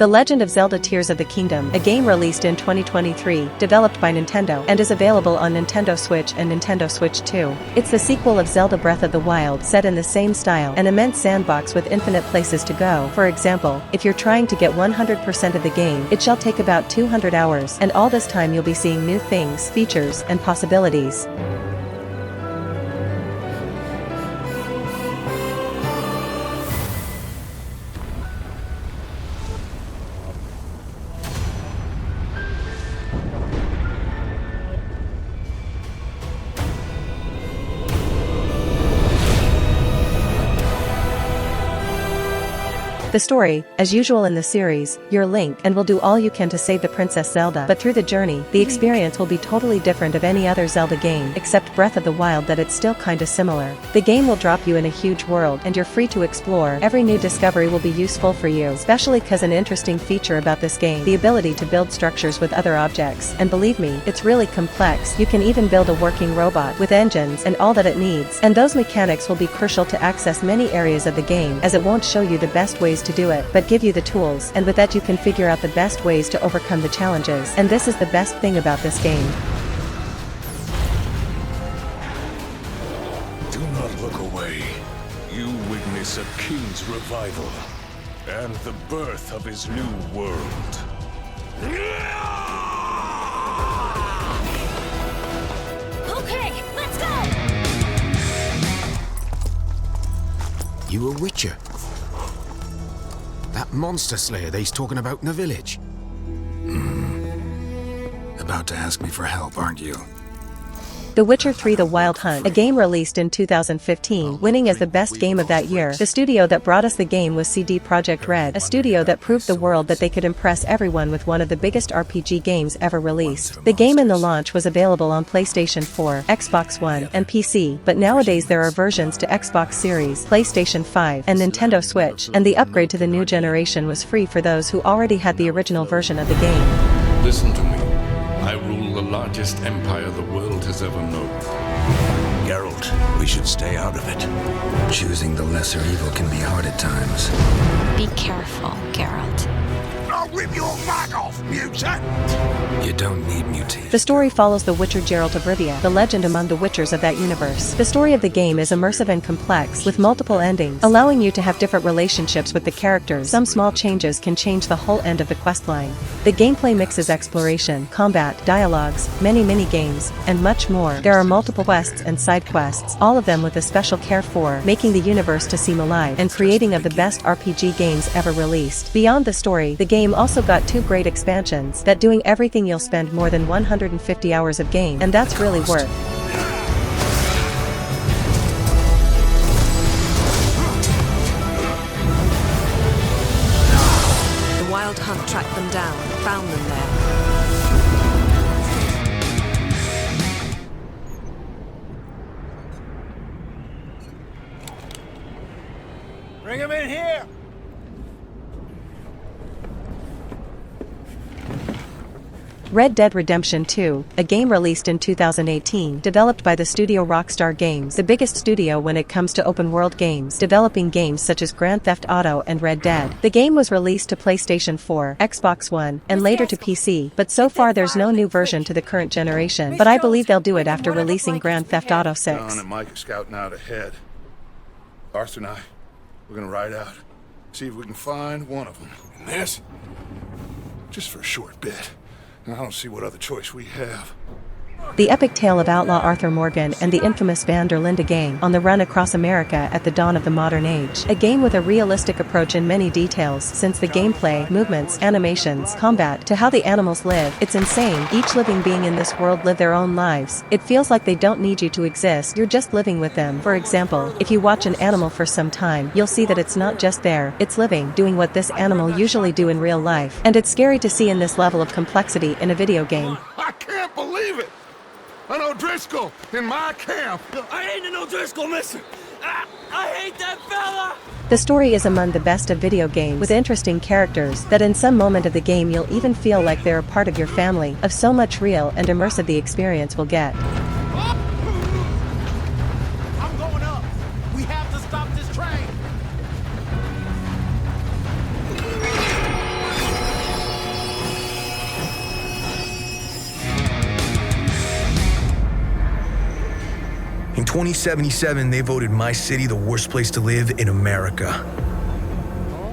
The Legend of Zelda Tears of the Kingdom, a game released in 2023, developed by Nintendo, and is available on Nintendo Switch and Nintendo Switch 2. It's the sequel of Zelda Breath of the Wild set in the same style, an immense sandbox with infinite places to go. For example, if you're trying to get 100% of the game, it shall take about 200 hours, and all this time you'll be seeing new things, features, and possibilities. The story, as usual in the series, you're Link and will do all you can to save the Princess Zelda, but through the journey, the experience will be totally different of any other Zelda game except Breath of the Wild, that it's still kinda similar. The game will drop you in a huge world and you're free to explore. Every new discovery will be useful for you, especially cause an interesting feature about this game, the ability to build structures with other objects, and believe me, it's really complex. You can even build a working robot with engines and all that it needs, and those mechanics will be crucial to access many areas of the game, as it won't show you the best ways to do it, but give you the tools, and with that you can figure out the best ways to overcome the challenges, and this is the best thing about this game. Do not look away. You witness a king's revival, and the birth of his new world. Okay, let's go! You a witcher? That monster slayer they's talking about in the village? About to ask me for help, aren't you? The Witcher 3: The Wild Hunt, a game released in 2015, winning as the best game of that year. The studio that brought us the game was CD Projekt Red, a studio that proved the world that they could impress everyone with one of the biggest RPG games ever released. The game in the launch was available on PlayStation 4, Xbox One, and PC, but nowadays there are versions to Xbox Series, PlayStation 5, and Nintendo Switch, and the upgrade to the new generation was free for those who already had the original version of the game. Listen to me. I rule the largest empire the world has ever known. Geralt, we should stay out of it. Choosing the lesser evil can be hard at times. Be careful, Geralt. I'll rip your back off, mutant! You don't need mutation. The story follows the Witcher Geralt of Rivia, the legend among the Witchers of that universe. The story of the game is immersive and complex, with multiple endings, allowing you to have different relationships with the characters. Some small changes can change the whole end of the questline. The gameplay mixes exploration, combat, dialogues, many mini-games, and much more. There are multiple quests and side quests, all of them with a special care for making the universe to seem alive and creating of the best RPG games ever released. Beyond the story, the game also got 2 great expansions that doing everything you'll spend more than 150 hours of game, and that's really worth. The Wild Hunt tracked them down, found them there. Bring him in here! Red Dead Redemption 2, a game released in 2018, developed by the studio Rockstar Games, the biggest studio when it comes to open-world games, developing games such as Grand Theft Auto and Red Dead. The game was released to PlayStation 4, Xbox One, and later to PC, but so far there's no new version to the current generation, but I believe they'll do it after releasing Grand Theft Auto 6. John and Mike are scouting out ahead. Arthur and I, we're gonna ride out, see if we can find one of them. And this, just for a short bit. I don't see what other choice we have. The epic tale of outlaw Arthur Morgan and the infamous Van der Linde gang on the run across America at the dawn of the modern age. A game with a realistic approach in many details, since the gameplay, movements, animations, combat, to how the animals live. It's insane. Each living being in this world live their own lives. It feels like they don't need you to exist, you're just living with them. For example, if you watch an animal for some time, you'll see that it's not just there, it's living, doing what this animal usually do in real life. And it's scary to see in this level of complexity in a video game. I can't believe it! An O'Driscoll in my camp! I ain't an O'Driscoll, mister! I hate that fella! The story is among the best of video games, with interesting characters that in some moment of the game you'll even feel like they're a part of your family, of so much real and immersive the experience will get. I'm going up! We have to stop this train! 2077, they voted my city the worst place to live in America.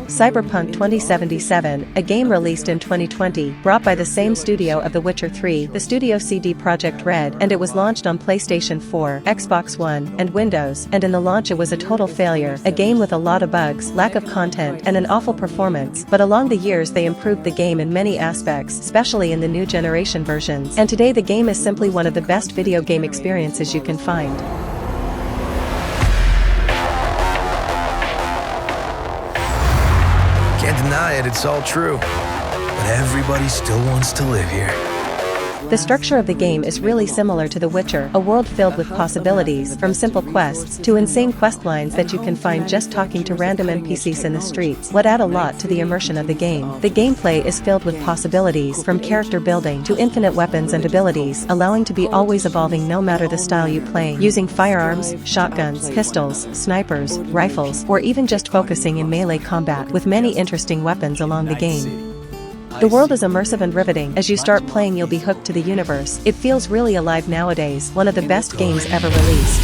Cyberpunk 2077, a game released in 2020, brought by the same studio of The Witcher 3, the studio CD Projekt Red, and it was launched on PlayStation 4, Xbox One, and Windows, and in the launch it was a total failure, a game with a lot of bugs, lack of content, and an awful performance, but along the years they improved the game in many aspects, especially in the new generation versions, and today the game is simply one of the best video game experiences you can find. Can't deny it, it's all true. But everybody still wants to live here. The structure of the game is really similar to The Witcher, a world filled with possibilities, from simple quests to insane quest lines that you can find just talking to random NPCs in the streets, what add a lot to the immersion of the game. The gameplay is filled with possibilities, from character building to infinite weapons and abilities, allowing to be always evolving no matter the style you play, using firearms, shotguns, pistols, snipers, rifles, or even just focusing in melee combat, with many interesting weapons along the game. The world is immersive and riveting. As you start playing you'll be hooked to the universe. It feels really alive nowadays, one of the best games ever released.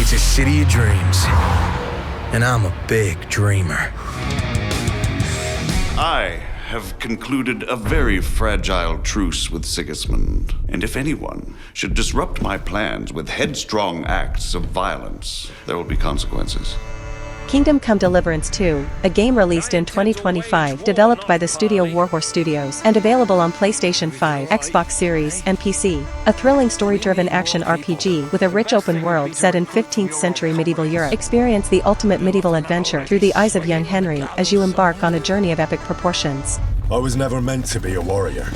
It's a city of dreams. And I'm a big dreamer. I have concluded a very fragile truce with Sigismund, and if anyone should disrupt my plans with headstrong acts of violence, there will be consequences. Kingdom Come Deliverance 2, a game released in 2025, developed by the studio Warhorse Studios, and available on PlayStation 5, Xbox Series, and PC. A thrilling story-driven action RPG with a rich open world set in 15th century medieval Europe. Experience the ultimate medieval adventure through the eyes of young Henry as you embark on a journey of epic proportions. I was never meant to be a warrior.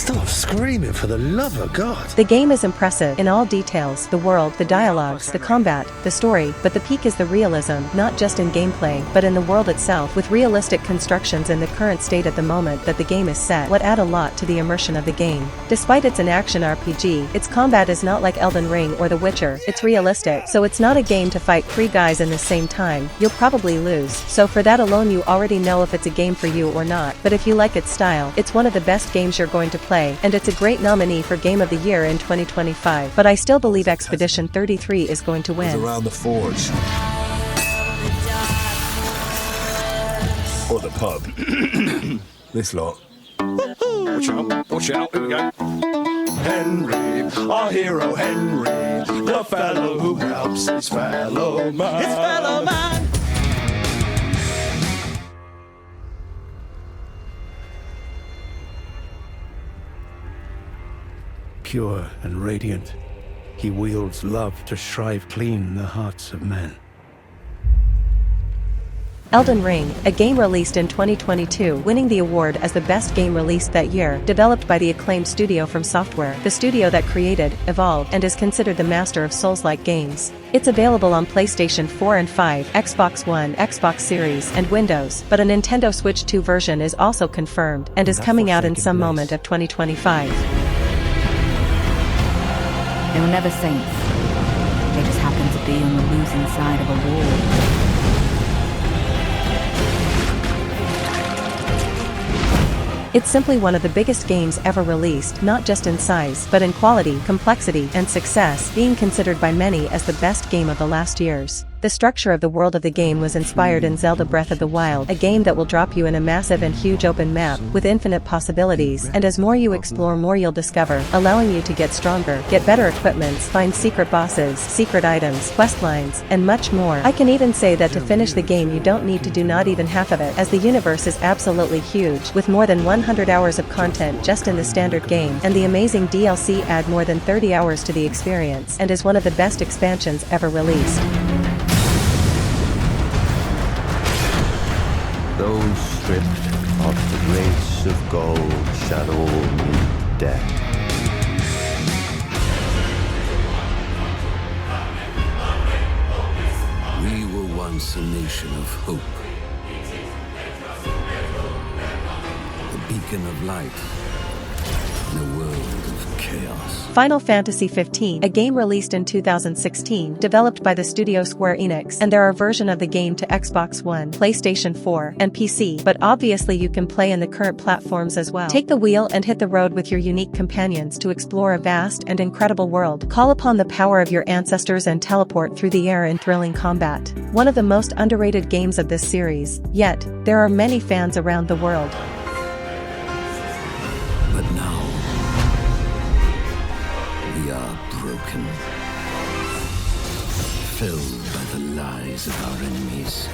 Stop screaming, for the love of God. The game is impressive in all details, the world, the dialogues, the combat, the story, but the peak is the realism, not just in gameplay, but in the world itself, with realistic constructions in the current state at the moment that the game is set, what add a lot to the immersion of the game. Despite it's an action RPG, its combat is not like Elden Ring or The Witcher, it's realistic, so it's not a game to fight 3 guys in the same time, you'll probably lose, so for that alone you already know if it's a game for you or not, but if you like its style, it's one of the best games you're going to play, and it's a great nominee for Game of the Year in 2025, but I still believe Expedition 33 is going to win. Around the forge. Or the pub. This lot. Watch out, here we go. Henry, our hero Henry, the fellow who helps his fellow man. His fellow man! Pure and radiant, he wields love to shrive clean the hearts of men. Elden Ring, a game released in 2022, winning the award as the best game released that year, developed by the acclaimed studio From Software, the studio that created, evolved, and is considered the master of Souls-like games. It's available on PlayStation 4 and 5, Xbox One, Xbox Series, and Windows, but a Nintendo Switch 2 version is also confirmed, and is coming out in some moment of 2025. They were never saints. They just happened to be on the losing side of a war. It's simply one of the biggest games ever released, not just in size, but in quality, complexity, and success, being considered by many as the best game of the last years. The structure of the world of the game was inspired in Zelda Breath of the Wild, a game that will drop you in a massive and huge open map, with infinite possibilities, and as more you explore more you'll discover, allowing you to get stronger, get better equipments, find secret bosses, secret items, quest lines, and much more. I can even say that to finish the game you don't need to do not even half of it, as the universe is absolutely huge, with more than 100 hours of content just in the standard game, and the amazing DLC add more than 30 hours to the experience, and is one of the best expansions ever released. Those stripped of the grace of gold shall all meet death. We were once a nation of hope. A beacon of light in a world of chaos. Final Fantasy XV, a game released in 2016, developed by the studio Square Enix, and there are versions of the game to Xbox One, PlayStation 4, and PC, but obviously you can play in the current platforms as well. Take the wheel and hit the road with your unique companions to explore a vast and incredible world. Call upon the power of your ancestors and teleport through the air in thrilling combat. One of the most underrated games of this series, yet, there are many fans around the world. But now, we are broken, filled by the lies of our enemies.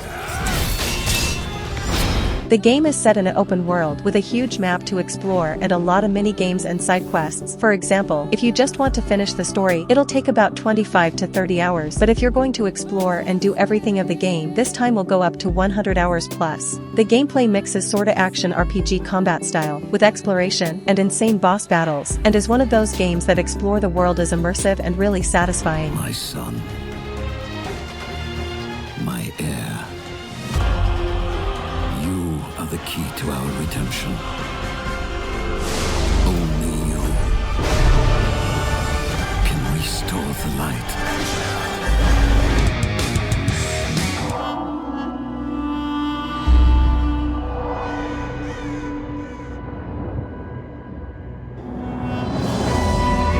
The game is set in an open world with a huge map to explore and a lot of mini-games and side quests. For example, if you just want to finish the story, it'll take about 25 to 30 hours. But if you're going to explore and do everything of the game, this time will go up to 100 hours plus. The gameplay mixes sorta action RPG combat style with exploration and insane boss battles, and is one of those games that explore the world as immersive and really satisfying. My son, my heir. The key to our redemption. Only you can restore the light.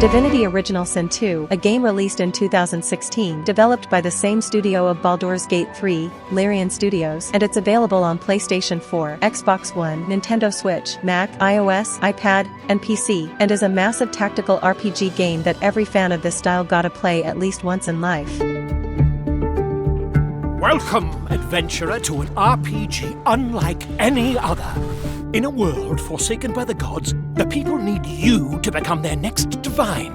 Divinity Original Sin 2, a game released in 2016, developed by the same studio of Baldur's Gate 3, Larian Studios, and it's available on PlayStation 4, Xbox One, Nintendo Switch, Mac, iOS, iPad, and PC, and is a massive tactical RPG game that every fan of this style gotta play at least once in life. Welcome, adventurer, to an RPG unlike any other. In a world forsaken by the gods, the people need you to become their next divine.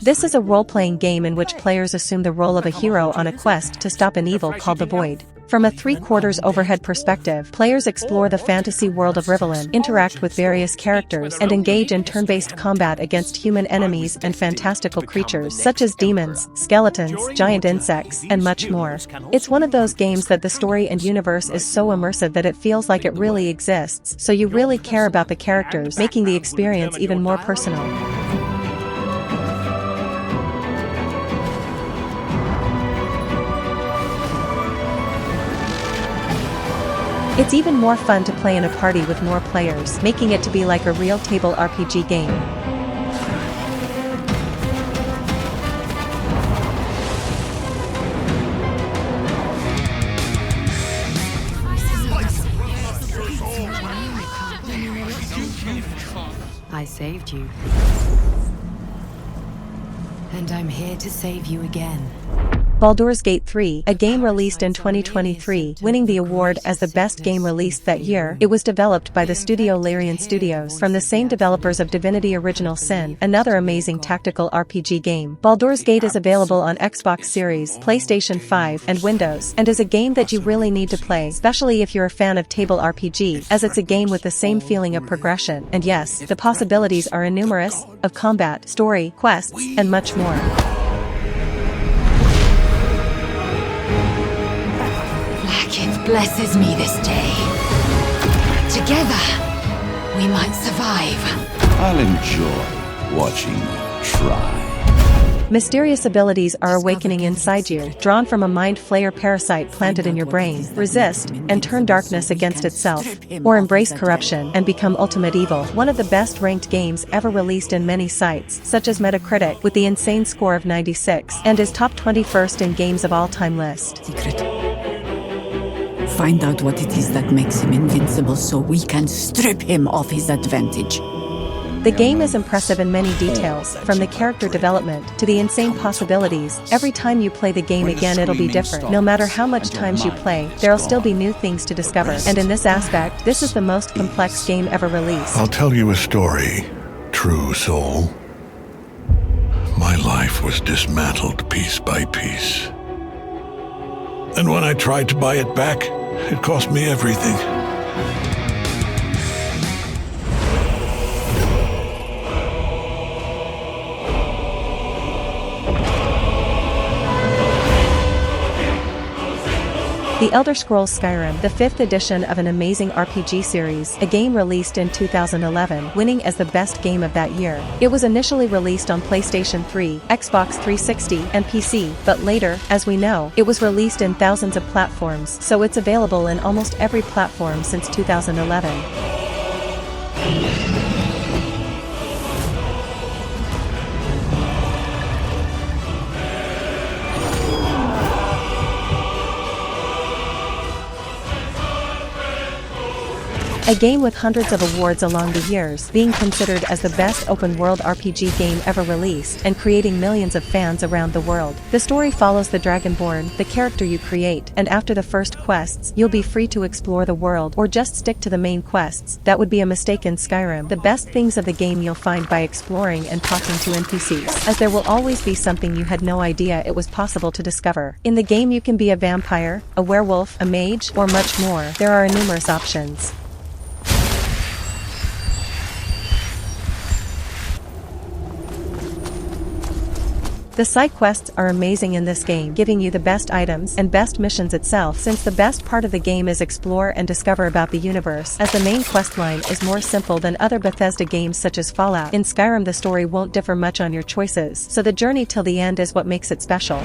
This is a role-playing game in which players assume the role of a hero on a quest to stop an evil called the Void. From a 3/4 overhead perspective, players explore the fantasy world of Rivelin, interact with various characters, and engage in turn-based combat against human enemies and fantastical creatures such as demons, skeletons, giant insects, and much more. It's one of those games that the story and universe is so immersive that it feels like it really exists, so you really care about the characters, making the experience even more personal. It's even more fun to play in a party with more players, making it to be like a real table RPG game. I saved you. And I'm here to save you again. Baldur's Gate 3, a game released in 2023, winning the award as the best game released that year. It was developed by the studio Larian Studios, from the same developers of Divinity Original Sin, another amazing tactical RPG game. Baldur's Gate is available on Xbox Series, PlayStation 5, and Windows, and is a game that you really need to play, especially if you're a fan of table RPG, as it's a game with the same feeling of progression, and yes, the possibilities are innumerous, of combat, story, quests, and much more. It blesses me this day. Together, we might survive. I'll enjoy watching you try. Mysterious abilities are awakening inside you, drawn from a mind flayer parasite planted in your brain. Resist, and turn darkness against itself. Or embrace corruption, and become ultimate evil. One of the best ranked games ever released in many sites, such as Metacritic, with the insane score of 96, and is top 21st in games of all time list. Find out what it is that makes him invincible so we can strip him of his advantage. The game is impressive in many details, from the character development to the insane possibilities. Every time you play the game again it'll be different. No matter how much times you play, there'll still be new things to discover. And in this aspect, this is the most complex game ever released. I'll tell you a story, true soul. My life was dismantled piece by piece. And when I tried to buy it back, it cost me everything. The Elder Scrolls Skyrim, the 5th edition of an amazing RPG series, a game released in 2011, winning as the best game of that year. It was initially released on PlayStation 3, Xbox 360, and PC, but later, as we know, it was released in thousands of platforms, so it's available in almost every platform since 2011. A game with hundreds of awards along the years, being considered as the best open-world RPG game ever released, and creating millions of fans around the world. The story follows the Dragonborn, the character you create, and after the first quests, you'll be free to explore the world or just stick to the main quests. That would be a mistake in Skyrim. The best things of the game you'll find by exploring and talking to NPCs, as there will always be something you had no idea it was possible to discover. In the game you can be a vampire, a werewolf, a mage, or much more. There are numerous options. The side quests are amazing in this game, giving you the best items and best missions itself, since the best part of the game is explore and discover about the universe, as the main questline is more simple than other Bethesda games such as Fallout. In Skyrim the story won't differ much on your choices, so the journey till the end is what makes it special.